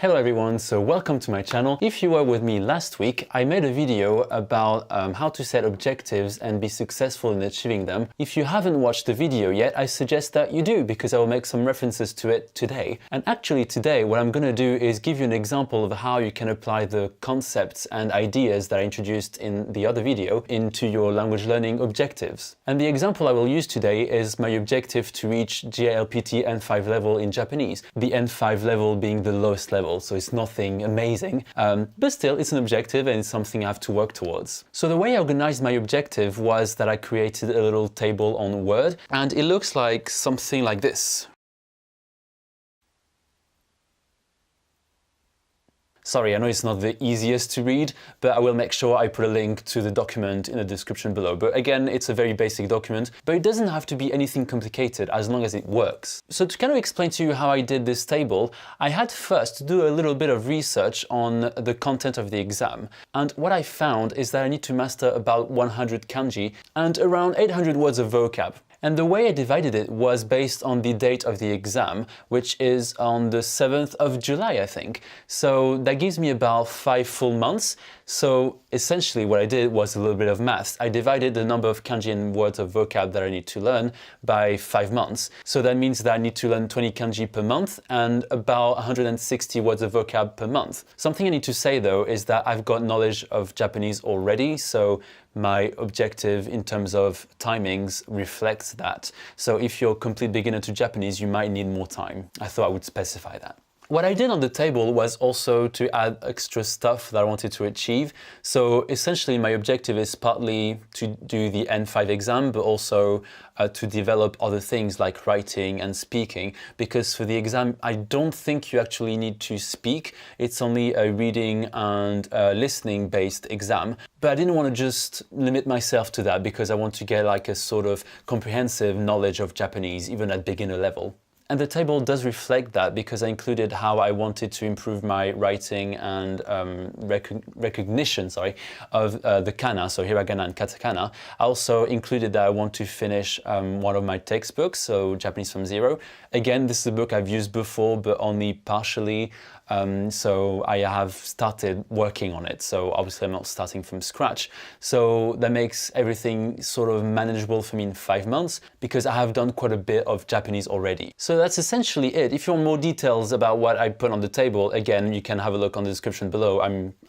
Hello everyone, so welcome to my channel. If you were with me last week, I made a video about how to set objectives and be successful in achieving them. If you haven't watched the video yet, I suggest that you do because I will make some references to it today. And actually today what I'm going to do is give you an example of how you can apply the concepts and ideas that I introduced in the other video into your language learning objectives. And the example I will use today is my objective to reach JLPT N5 level in Japanese, the N5 level being the lowest level. So it's nothing amazing, but still it's an objective and it's something I have to work towards. So the way I organized my objective was that I created a little table on Word, and it looks like something like this. Sorry, I know it's not the easiest to read, but I will make sure I put a link to the document in the description below. But again, it's a very basic document, but it doesn't have to be anything complicated as long as it works. So to kind of explain to you how I did this table, I had first to do a little bit of research on the content of the exam. And what I found is that I need to master about 100 kanji and around 800 words of vocab. And the way I divided it was based on the date of the exam, which is on the 7th of July, I think. So that gives me about 5 full months. So essentially what I did was a little bit of maths. I divided the number of kanji and words of vocab that I need to learn by 5 months. So that means that I need to learn 20 kanji per month and about 160 words of vocab per month. Something I need to say though is that I've got knowledge of Japanese already, so my objective in terms of timings reflects that. So if you're a complete beginner to Japanese, you might need more time. I thought I would specify that. What I did on the table was also to add extra stuff that I wanted to achieve. So essentially my objective is partly to do the N5 exam, but also to develop other things like writing and speaking, because for the exam, I don't think you actually need to speak. It's only a reading and listening based exam. But I didn't want to just limit myself to that because I want to get like a sort of comprehensive knowledge of Japanese, even at beginner level. And the table does reflect that because I included how I wanted to improve my writing and recognition of the kana, so hiragana and katakana. I also included that I want to finish one of my textbooks, so Japanese from Zero. Again, this is a book I've used before, but only partially. So I have started working on it. So obviously I'm not starting from scratch. So that makes everything sort of manageable for me in 5 months because I have done quite a bit of Japanese already. So that's essentially it. If you want more details about what I put on the table, again, you can have a look on the description below.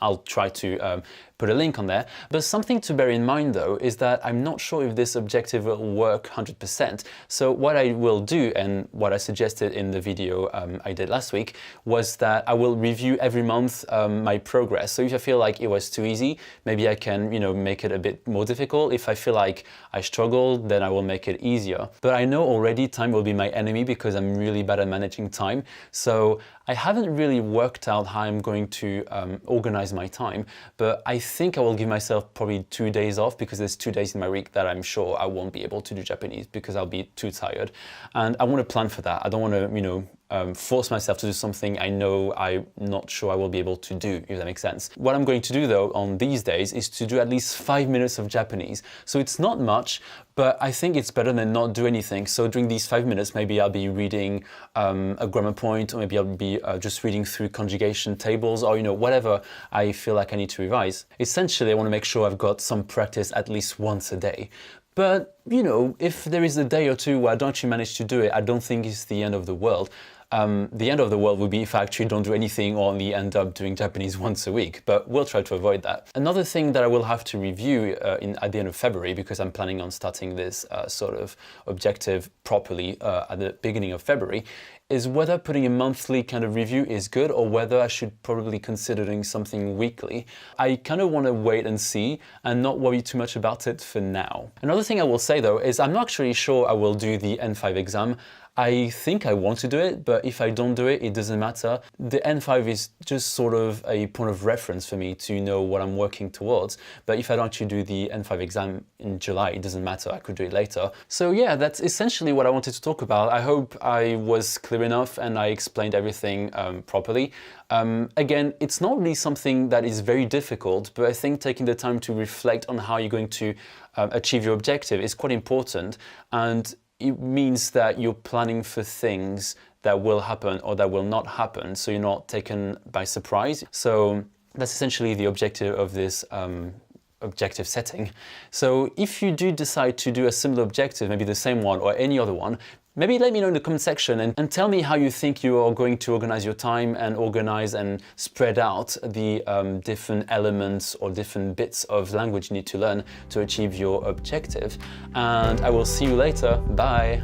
I'll try to put a link on there. But something to bear in mind though is that I'm not sure if this objective will work 100%. So what I will do, and what I suggested in the video I did last week, was that I will review every month my progress. So if I feel like it was too easy, maybe I can, make it a bit more difficult. If I feel like I struggled, then I will make it easier. But I know already time will be my enemy because I'm really bad at managing time. So I haven't really worked out how I'm going to organize my time, but I think I will give myself probably 2 days off because there's 2 days in my week that I'm sure I won't be able to do Japanese because I'll be too tired. And I want to plan for that. I don't want to, force myself to do something I know I'm not sure I will be able to do, if that makes sense. What I'm going to do though on these days is to do at least 5 minutes of Japanese. So it's not much, but I think it's better than not do anything. So during these 5 minutes, maybe I'll be reading a grammar point, or maybe I'll be just reading through conjugation tables, or whatever I feel like I need to revise. Essentially, I want to make sure I've got some practice at least once a day. But, if there is a day or two where I don't actually manage to do it, I don't think it's the end of the world. The end of the world would be if I actually don't do anything or only end up doing Japanese once a week, but we'll try to avoid that. Another thing that I will have to review at the end of February, because I'm planning on starting this sort of objective properly at the beginning of February, is whether putting a monthly kind of review is good or whether I should probably consider doing something weekly. I kind of want to wait and see and not worry too much about it for now. Another thing I will say though is I'm not actually sure I will do the N5 exam. I think I want to do it, but if I don't do it, it doesn't matter. The N5 is just sort of a point of reference for me to know what I'm working towards. But if I don't actually do the N5 exam in July, it doesn't matter, I could do it later. So yeah, that's essentially what I wanted to talk about. I hope I was clear enough and I explained everything properly. Again, it's not really something that is very difficult, but I think taking the time to reflect on how you're going to achieve your objective is quite important. And it means that you're planning for things that will happen or that will not happen, so you're not taken by surprise. So that's essentially the objective of this objective setting. So if you do decide to do a similar objective, maybe the same one or any other one, maybe let me know in the comment section and tell me how you think you are going to organize your time and organize and spread out the different elements or different bits of language you need to learn to achieve your objective. And I will see you later. Bye.